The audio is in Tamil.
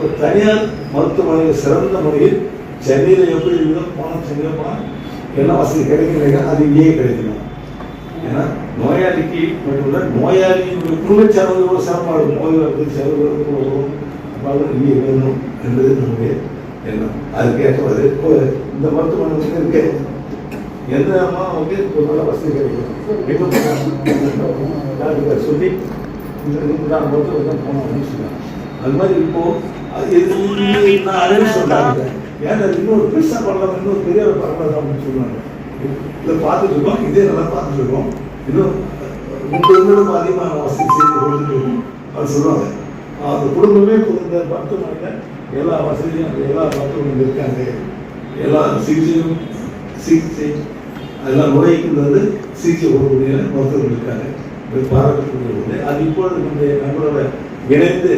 இப்போ தனியார் மருத்துவமனையில் சிறந்த முறையில் சென்னையில் எப்படி இருக்குதோ போனால் சென்னையில் போனால் என்ன வசதி கிடைக்கலைங்க, அது இங்கேயே கிடைக்கணும். ஏன்னா நோயாளிக்கு மட்டும் நோயாளியுடைய குடும்ப செலவு கூட சிறப்பாக இருக்கும். நோய்களுக்கு செலவு வரும், இங்கே வேணும் என்பது நம்முடைய எண்ணம். அதுக்கேற்றது இப்போ இந்த மருத்துவமனை இருக்கு, எந்த வந்து ஒரு நல்ல வசதி கிடைக்கும். டாக்டர் சொல்லி நான் மருத்துவம் தான் போனோம் அப்படின்னு சொன்னாங்க. அது மாதிரி இப்போ நான் அரேஞ்ச் சொன்னாங்க, ஏன்னா இன்னொரு பெருசாக பண்ணலாம், இன்னொரு பெரிய பண்ணலாம் அப்படின்னு சொல்லுவாங்க. இதை பார்த்துட்டு இருக்கோம், இதே நல்லா பார்த்துட்டு இருக்கோம். இன்னும் 30 அதிகமான வசதி செய்து கொடுத்துட்டு இருக்கோம். அது சொல்லுவாங்க அந்த குடும்பமே இந்த மருத்துவமனையில் எல்லா வசதியும் எல்லா மருத்துவமனையும் இருக்காங்க, எல்லா சிகிச்சை அதெல்லாம் நோய்க்கு சிகிச்சை கொடுக்கக்கூடிய மருத்துவர்கள் இருக்காங்க. பாராட்டக்கூடிய அது இப்பொழுது நம்மளோட இணைந்து